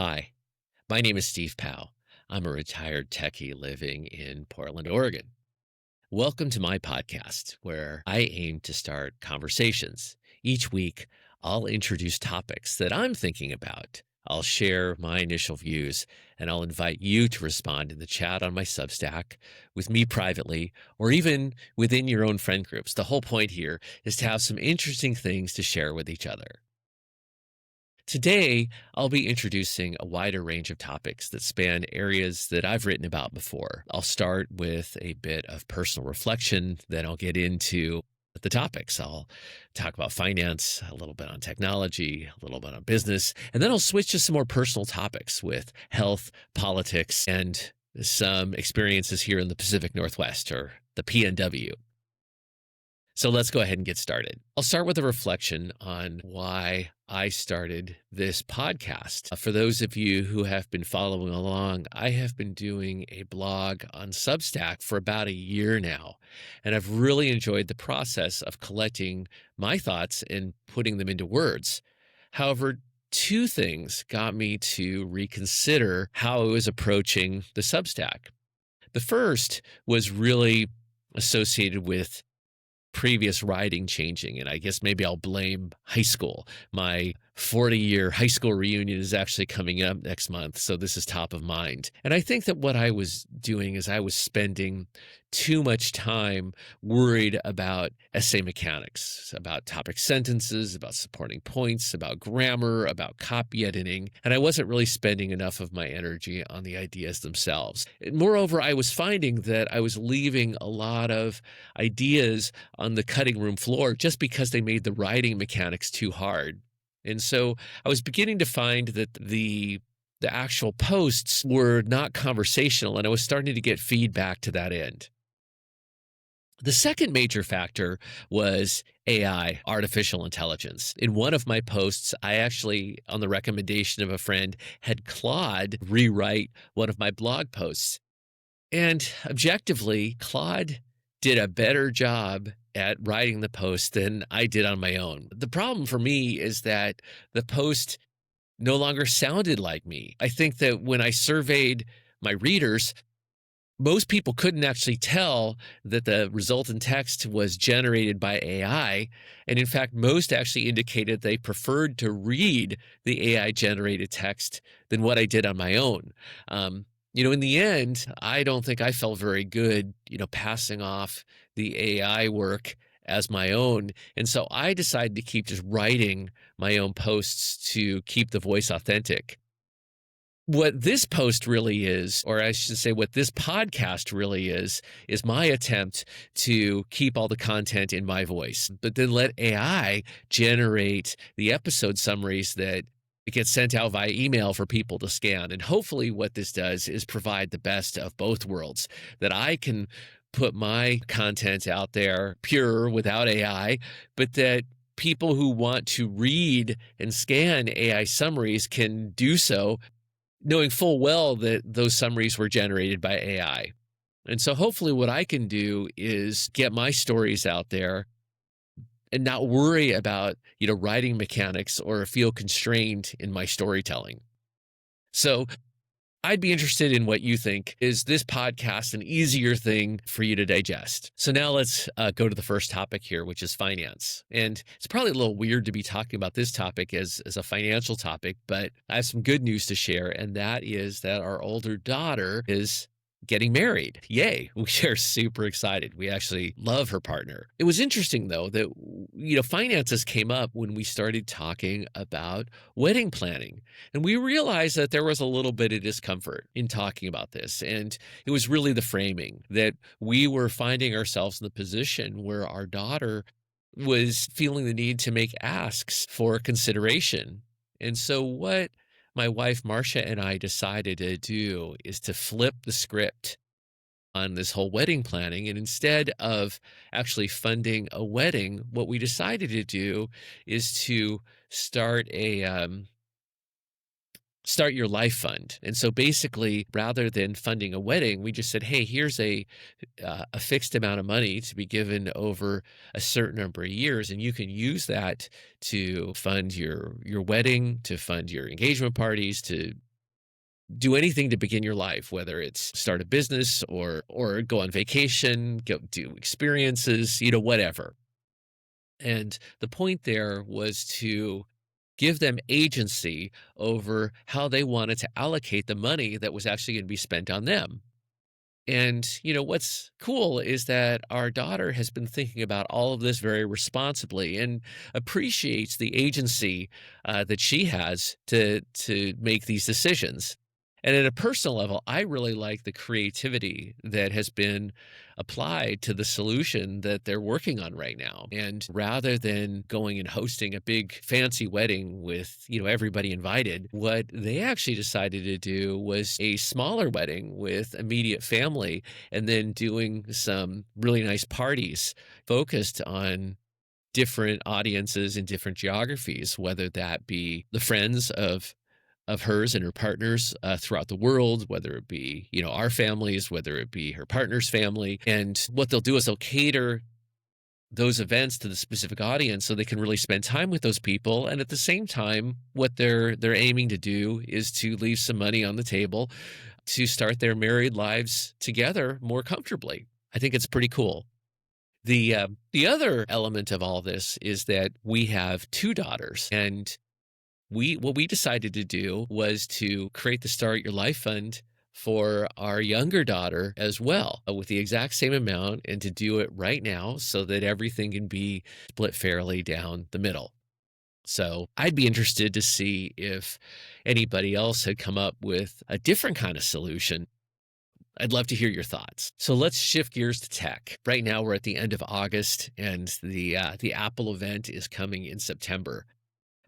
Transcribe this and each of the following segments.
Hi, my name is Steve Powell. I'm a retired techie living in Portland, Oregon. Welcome to my podcast, where I aim to start conversations. Each week, I'll introduce topics that I'm thinking about. I'll share my initial views, and I'll invite you to respond in the chat on my Substack, with me privately, or even within your own friend groups. The whole point here is to have some interesting things to share with each other. Today, I'll be introducing a wider range of topics that span areas that I've written about before. I'll start with a bit of personal reflection, then I'll get into the topics. I'll talk about finance, a little bit on technology, a little bit on business, and then I'll switch to some more personal topics with health, politics, and some experiences here in the Pacific Northwest, or the PNW. So let's go ahead and get started. I'll start with a reflection on why I started this podcast. For those of you who have been following along, I have been doing a blog on Substack for about a year now, and I've really enjoyed the process of collecting my thoughts and putting them into words. However, two things got me to reconsider how I was approaching the Substack. The first was really associated with previous writing changing. And I guess maybe I'll blame high school. My 40-year high school reunion is actually coming up next month, so this is top of mind. And I think that what I was doing is I was spending too much time worried about essay mechanics, about topic sentences, about supporting points, about grammar, about copy editing, and I wasn't really spending enough of my energy on the ideas themselves. And moreover, I was finding that I was leaving a lot of ideas on the cutting room floor just because they made the writing mechanics too hard. And so I was beginning to find that the actual posts were not conversational, and I was starting to get feedback to that end. The second major factor was AI, artificial intelligence. In one of my posts, I actually, on the recommendation of a friend, had Claude rewrite one of my blog posts. And objectively, Claude did a better job at writing the post than I did on my own. The problem for me is that the post no longer sounded like me. I think that when I surveyed my readers, most people couldn't actually tell that the resultant text was generated by AI. And in fact, most actually indicated they preferred to read the AI generated text than what I did on my own. In the end, I don't think I felt very good, passing off the AI work as my own. And so I decided to keep just writing my own posts to keep the voice authentic. What this post really is, or I should say what this podcast really is my attempt to keep all the content in my voice, but then let AI generate the episode summaries that it gets sent out via email for people to scan. And hopefully what this does is provide the best of both worlds, that I can put my content out there pure without AI, but that people who want to read and scan AI summaries can do so knowing full well that those summaries were generated by AI. And so hopefully what I can do is get my stories out there and not worry about, writing mechanics or feel constrained in my storytelling. So I'd be interested in what you think. Is this podcast an easier thing for you to digest? So now let's go to the first topic here, which is finance. And it's probably a little weird to be talking about this topic as a financial topic, but I have some good news to share, and that is that our older daughter is getting married. Yay. We are super excited. We actually love her partner. It was interesting, though, that, finances came up when we started talking about wedding planning. And we realized that there was a little bit of discomfort in talking about this. And it was really the framing that we were finding ourselves in the position where our daughter was feeling the need to make asks for consideration. And so what my wife, Marcia, and I decided to do is to flip the script on this whole wedding planning. And instead of actually funding a wedding, what we decided to do is to start start your life fund. And so basically, rather than funding a wedding, we just said, hey, here's a fixed amount of money to be given over a certain number of years, and you can use that to fund your wedding, to fund your engagement parties, to do anything to begin your life, whether it's start a business or go on vacation, go do experiences, whatever. And the point there was to give them agency over how they wanted to allocate the money that was actually going to be spent on them. And, what's cool is that our daughter has been thinking about all of this very responsibly and appreciates the agency that she has to make these decisions. And at a personal level, I really like the creativity that has been applied to the solution that they're working on right now. And rather than going and hosting a big fancy wedding with, everybody invited, what they actually decided to do was a smaller wedding with immediate family and then doing some really nice parties focused on different audiences in different geographies, whether that be the friends of hers and her partners throughout the world, whether it be, our families, whether it be her partner's family. And what they'll do is they'll cater those events to the specific audience so they can really spend time with those people. And at the same time, what they're aiming to do is to leave some money on the table to start their married lives together more comfortably. I think it's pretty cool. The other element of all this is that we have two daughters, and what we decided to do was to create the Start Your Life Fund for our younger daughter as well, with the exact same amount, and to do it right now so that everything can be split fairly down the middle. So I'd be interested to see if anybody else had come up with a different kind of solution. I'd love to hear your thoughts. So let's shift gears to tech. Right now, we're at the end of August, and the Apple event is coming in September.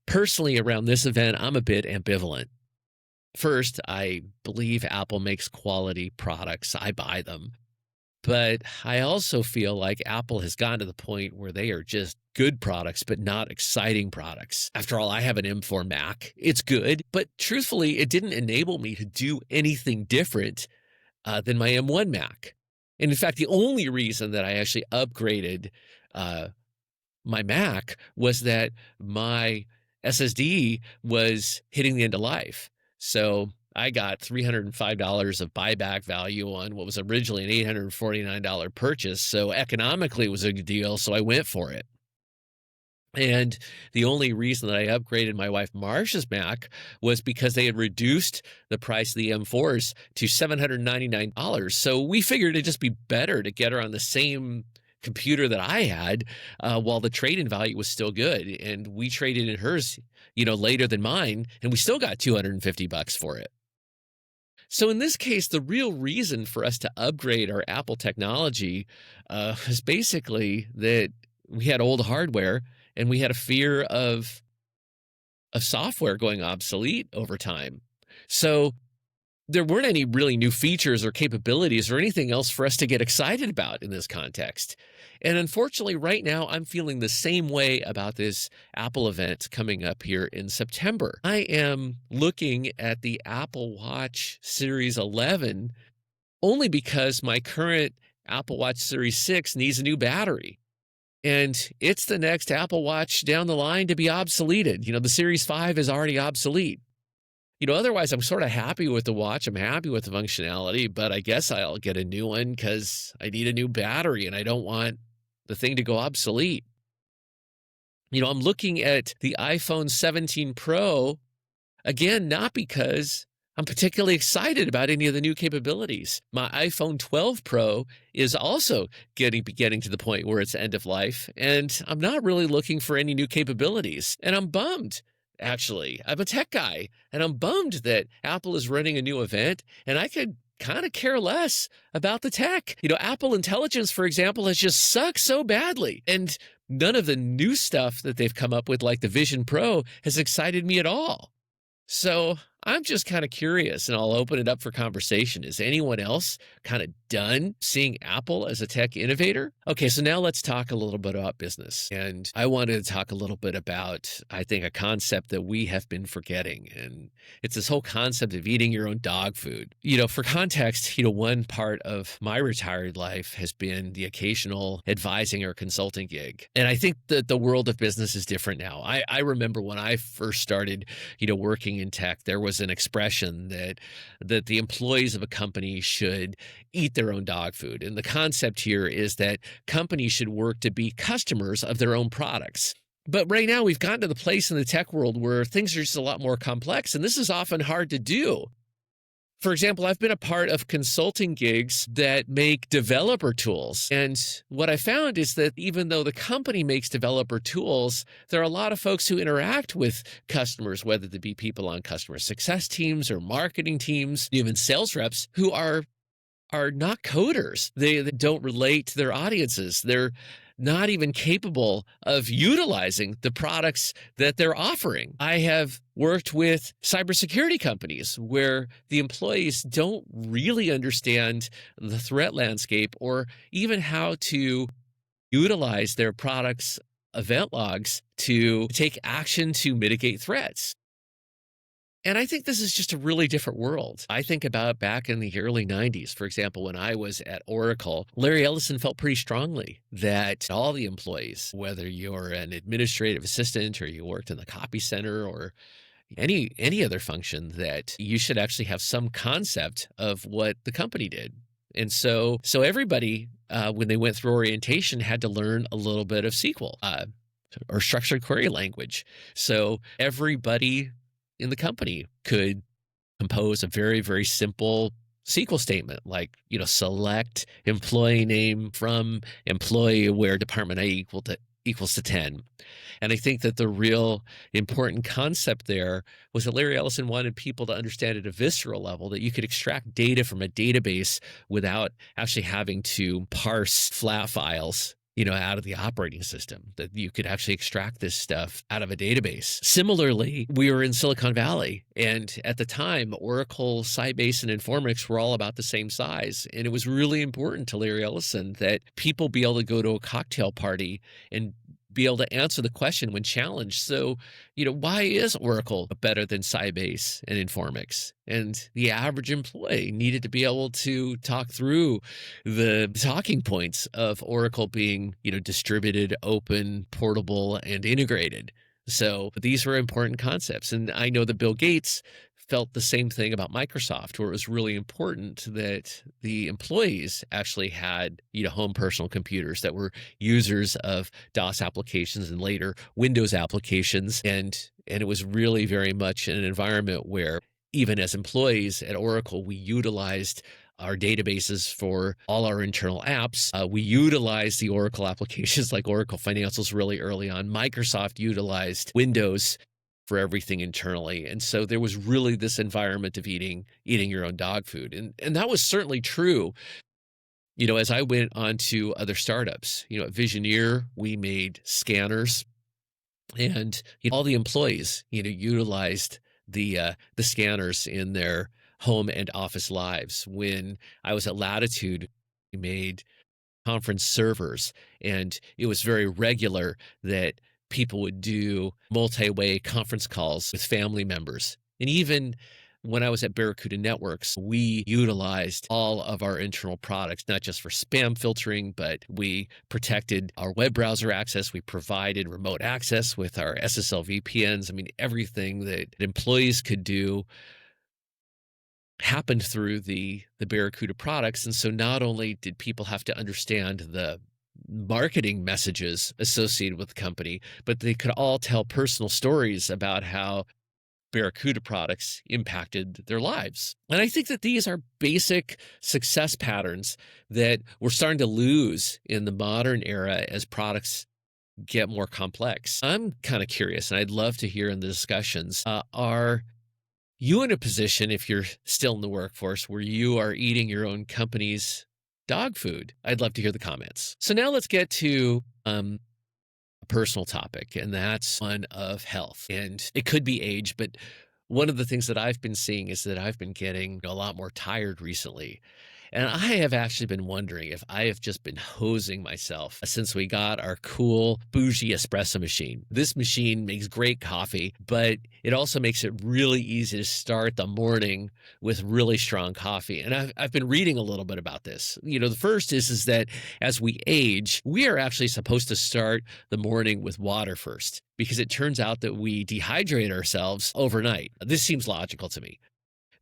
Personally, around this event, I'm a bit ambivalent. First, I believe Apple makes quality products. I buy them. But I also feel like Apple has gotten to the point where they are just good products, but not exciting products. After all, I have an M4 Mac. It's good, but truthfully, it didn't enable me to do anything different than my M1 Mac. And in fact, the only reason that I actually upgraded my Mac was that my SSD was hitting the end of life. So I got $305 of buyback value on what was originally an $849 purchase. So economically, it was a good deal. So I went for it. And the only reason that I upgraded my wife Marsha's Mac was because they had reduced the price of the M4s to $799. So we figured it'd just be better to get her on the same computer that I had while the trade-in value was still good. And we traded in hers, later than mine, and we still got $250 for it. So in this case, the real reason for us to upgrade our Apple technology was basically that we had old hardware and we had a fear of software going obsolete over time. So there weren't any really new features or capabilities or anything else for us to get excited about in this context. And unfortunately, right now, I'm feeling the same way about this Apple event coming up here in September. I am looking at the Apple Watch Series 11 only because my current Apple Watch Series 6 needs a new battery. And it's the next Apple Watch down the line to be obsoleted. The Series 5 is already obsolete. Otherwise, I'm sort of happy with the watch. I'm happy with the functionality, but I guess I'll get a new one because I need a new battery and I don't want the thing to go obsolete. I'm looking at the iPhone 17 Pro, again, not because I'm particularly excited about any of the new capabilities. My iPhone 12 Pro is also getting to the point where it's end of life, and I'm not really looking for any new capabilities, and I'm bummed. Actually, I'm a tech guy, and I'm bummed that Apple is running a new event, and I could kind of care less about the tech. Apple Intelligence, for example, has just sucked so badly, and none of the new stuff that they've come up with, like the Vision Pro, has excited me at all. So I'm just kind of curious, and I'll open it up for conversation. Is anyone else kind of done seeing Apple as a tech innovator? Okay, so now let's talk a little bit about business. And I wanted to talk a little bit about, I think, a concept that we have been forgetting. And it's this whole concept of eating your own dog food. For context, one part of my retired life has been the occasional advising or consulting gig. And I think that the world of business is different now. I remember when I first started, working in tech, there was was an expression that the employees of a company should eat their own dog food. And the concept here is that companies should work to be customers of their own products. But right now, we've gotten to the place in the tech world where things are just a lot more complex, and this is often hard to do. For example, I've been a part of consulting gigs that make developer tools. And what I found is that even though the company makes developer tools, there are a lot of folks who interact with customers, whether they be people on customer success teams or marketing teams, even sales reps, who are not coders. They don't relate to their audiences. They're not even capable of utilizing the products that they're offering. I have worked with cybersecurity companies where the employees don't really understand the threat landscape or even how to utilize their products' event logs to take action to mitigate threats. And I think this is just a really different world. I think about back in the early 90s, for example, when I was at Oracle, Larry Ellison felt pretty strongly that all the employees, whether you're an administrative assistant or you worked in the copy center or any other function, that you should actually have some concept of what the company did. And so everybody, when they went through orientation, had to learn a little bit of SQL or structured query language. So everybody in the company could compose a very, very simple SQL statement like, select employee name from employee where department A equals to 10. And I think that the real important concept there was that Larry Ellison wanted people to understand at a visceral level that you could extract data from a database without actually having to parse flat files out of the operating system, that you could actually extract this stuff out of a database. Similarly, we were in Silicon Valley, and at the time, Oracle, Sybase, and Informix were all about the same size. And it was really important to Larry Ellison that people be able to go to a cocktail party and be able to answer the question when challenged. So, why is Oracle better than Sybase and Informix? And the average employee needed to be able to talk through the talking points of Oracle being, distributed, open, portable, and integrated. So these were important concepts. And I know that Bill Gates felt the same thing about Microsoft, where it was really important that the employees actually had, home personal computers that were users of DOS applications and later Windows applications. And it was really very much an environment where even as employees at Oracle, we utilized our databases for all our internal apps. We utilized the Oracle applications like Oracle Financials really early on. Microsoft utilized Windows for everything internally. And so there was really this environment of eating your own dog food. And that was certainly true, as I went on to other startups. At Visioneer, we made scanners, and all the employees, utilized the scanners in their home and office lives. When I was at Latitude, we made conference servers, and it was very regular that people would do multi-way conference calls with family members. And even when I was at Barracuda Networks, we utilized all of our internal products, not just for spam filtering, but we protected our web browser access. We provided remote access with our SSL VPNs. I mean, everything that employees could do happened through the Barracuda products. And so not only did people have to understand the marketing messages associated with the company, but they could all tell personal stories about how Barracuda products impacted their lives. And I think that these are basic success patterns that we're starting to lose in the modern era as products get more complex. I'm kind of curious, and I'd love to hear in the discussions, are you in a position, if you're still in the workforce, where you are eating your own company's dog food? I'd love to hear the comments. So now let's get to a personal topic, and that's one of health. And it could be age, but one of the things that I've been seeing is that I've been getting a lot more tired recently. And I have actually been wondering if I have just been hosing myself since we got our cool, bougie espresso machine. This machine makes great coffee, but it also makes it really easy to start the morning with really strong coffee. And I've been reading a little bit about this. The first is that as we age, we are actually supposed to start the morning with water first because it turns out that we dehydrate ourselves overnight. This seems logical to me.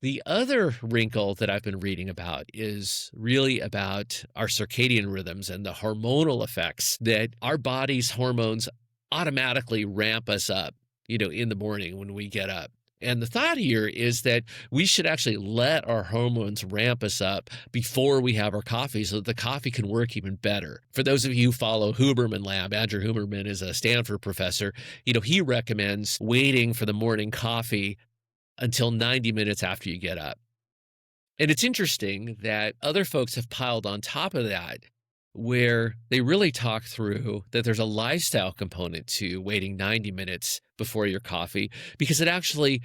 The other wrinkle that I've been reading about is really about our circadian rhythms and the hormonal effects that our body's hormones automatically ramp us up, in the morning when we get up. And the thought here is that we should actually let our hormones ramp us up before we have our coffee so that the coffee can work even better. For those of you who follow Huberman Lab, Andrew Huberman is a Stanford professor. He recommends waiting for the morning coffee until 90 minutes after you get up. And it's interesting that other folks have piled on top of that, where they really talk through that there's a lifestyle component to waiting 90 minutes before your coffee, because it actually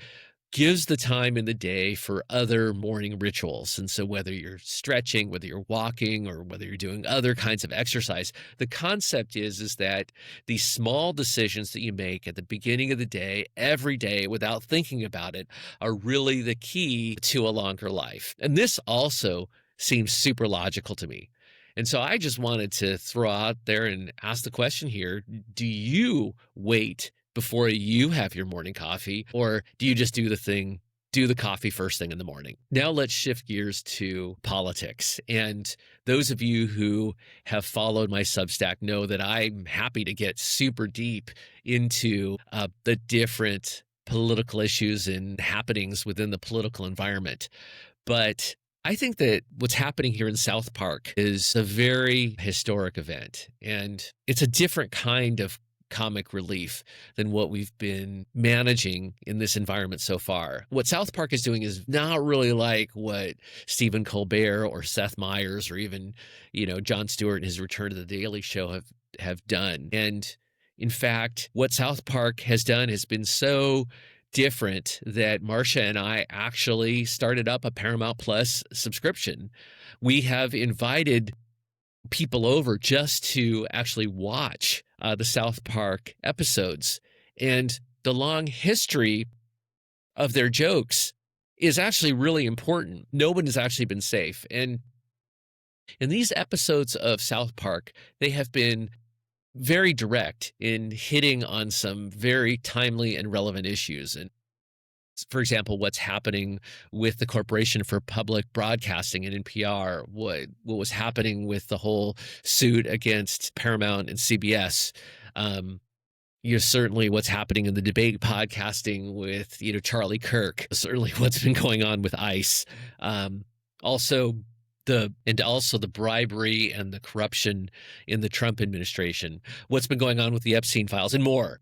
gives the time in the day for other morning rituals. And so whether you're stretching, whether you're walking, or whether you're doing other kinds of exercise, the concept is that these small decisions that you make at the beginning of the day, every day, without thinking about it, are really the key to a longer life. And this also seems super logical to me. And so I just wanted to throw out there and ask the question here: do you wait before you have your morning coffee, or do you just do the coffee first thing in the morning? Now let's shift gears to politics. And those of you who have followed my Substack know that I'm happy to get super deep into the different political issues and happenings within the political environment. But I think that what's happening here in South Park is a very historic event, and it's a different kind of comic relief than what we've been managing in this environment so far. What South Park is doing is not really like what Stephen Colbert or Seth Meyers or even, Jon Stewart in his return to the Daily Show have done. And in fact, what South Park has done has been so different that Marcia and I actually started up a Paramount Plus subscription. We have invited people over just to actually watch the South Park episodes. And the long history of their jokes is actually really important. No one has actually been safe. And in these episodes of South Park, they have been very direct in hitting on some very timely and relevant issues. And for example, what's happening with the Corporation for Public Broadcasting and NPR, what was happening with the whole suit against Paramount and CBS. Certainly what's happening in the debate podcasting with, Charlie Kirk, certainly what's been going on with ICE. Also the bribery and the corruption in the Trump administration, what's been going on with the Epstein files, and more.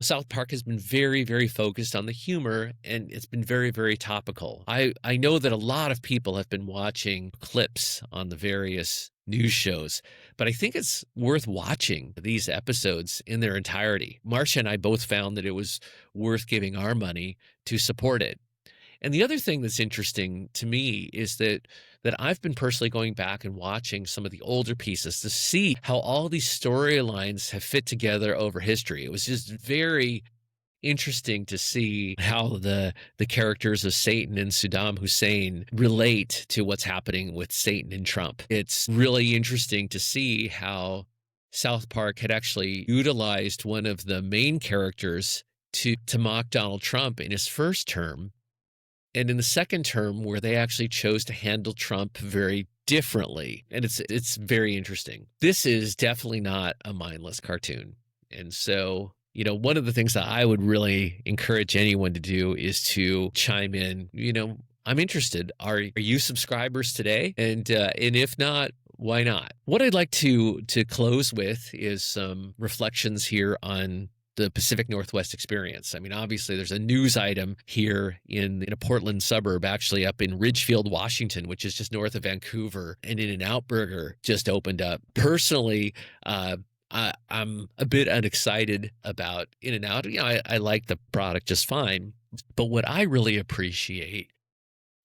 South Park has been very, very focused on the humor, and it's been very, very topical. I know that a lot of people have been watching clips on the various news shows, but I think it's worth watching these episodes in their entirety. Marcia and I both found that it was worth giving our money to support it. And the other thing that's interesting to me is that I've been personally going back and watching some of the older pieces to see how all these storylines have fit together over history. It was just very interesting to see how the characters of Satan and Saddam Hussein relate to what's happening with Satan and Trump. It's really interesting to see how South Park had actually utilized one of the main characters to mock Donald Trump in his first term. And in the second term, where they actually chose to handle Trump very differently. And it's very interesting. This is definitely not a mindless cartoon. And so, one of the things that I would really encourage anyone to do is to chime in. I'm interested. Are you subscribers today? And if not, why not? What I'd like to close with is some reflections here on the Pacific Northwest experience. I mean, obviously, there's a news item here in a Portland suburb, actually up in Ridgefield, Washington, which is just north of Vancouver. An In-N-Out Burger just opened up. Personally, I'm a bit unexcited about In-N-Out. I like the product just fine. But what I really appreciate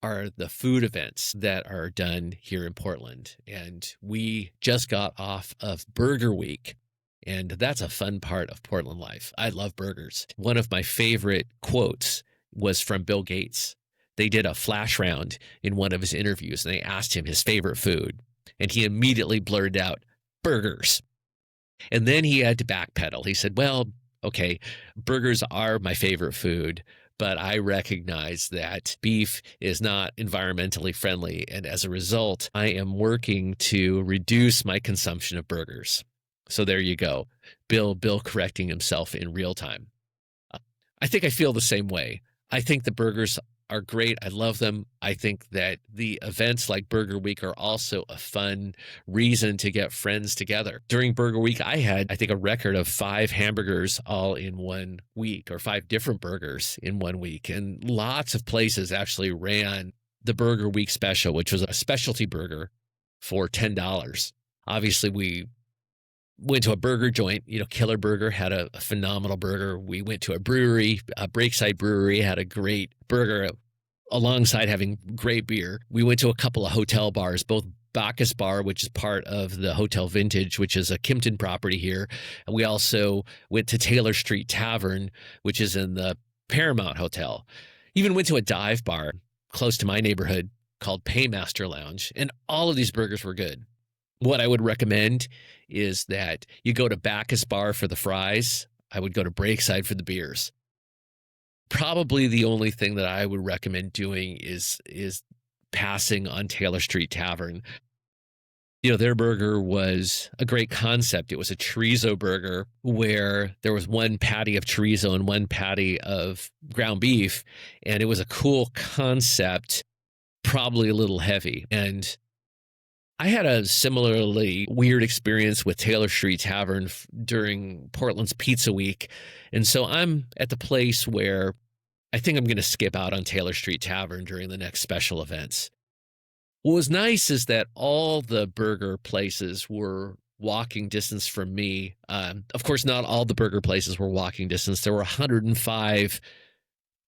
are the food events that are done here in Portland. And we just got off of Burger Week. And that's a fun part of Portland life. I love burgers. One of my favorite quotes was from Bill Gates. They did a flash round in one of his interviews, and they asked him his favorite food. And he immediately blurted out, burgers. And then he had to backpedal. He said, well, okay, burgers are my favorite food, but I recognize that beef is not environmentally friendly. And as a result, I am working to reduce my consumption of burgers. So there you go. Bill correcting himself in real time. I think I feel the same way. I think the burgers are great. I love them. I think that the events like Burger Week are also a fun reason to get friends together. During Burger Week, I had, I think, a record of 5 hamburgers all in 1 week, or 5 different burgers in 1 week. And lots of places actually ran the Burger Week special, which was a specialty burger for $10. Obviously, we went to a burger joint. Killer Burger had a phenomenal burger. We went to a brewery, Breakside Brewery, had a great burger alongside having great beer. We went to a couple of hotel bars, both Bacchus Bar, which is part of the Hotel Vintage, which is a Kimpton property here. And we also went to Taylor Street Tavern, which is in the Paramount Hotel. Even went to a dive bar close to my neighborhood called Paymaster Lounge. And all of these burgers were good. What I would recommend is that you go to Bacchus Bar for the fries. I would go to Breakside for the beers. Probably the only thing that I would recommend doing is passing on Taylor Street Tavern. Their burger was a great concept. It was a chorizo burger where there was 1 patty of chorizo and 1 patty of ground beef. And it was a cool concept, probably a little heavy. And I had a similarly weird experience with Taylor Street Tavern during Portland's Pizza Week. And so I'm at the place where I think I'm going to skip out on Taylor Street Tavern during the next special events. What was nice is that all the burger places were walking distance from me. Of course, not all the burger places were walking distance. There were 105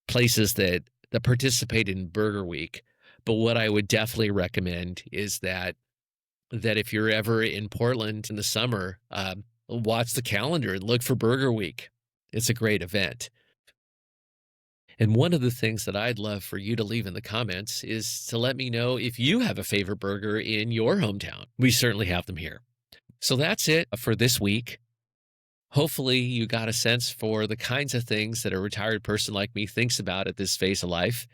places that participated in Burger Week. But what I would definitely recommend is that if you're ever in Portland in the summer, watch the calendar and look for Burger Week. It's a great event. And one of the things that I'd love for you to leave in the comments is to let me know if you have a favorite burger in your hometown. We certainly have them here. So that's it for this week. Hopefully you got a sense for the kinds of things that a retired person like me thinks about at this phase of life.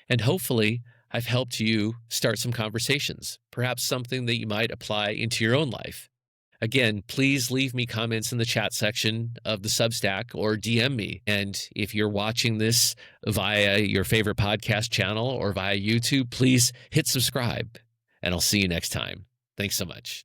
And hopefully I've helped you start some conversations, perhaps something that you might apply into your own life. Again, please leave me comments in the chat section of the Substack or DM me. And if you're watching this via your favorite podcast channel or via YouTube, please hit subscribe. And I'll see you next time. Thanks so much.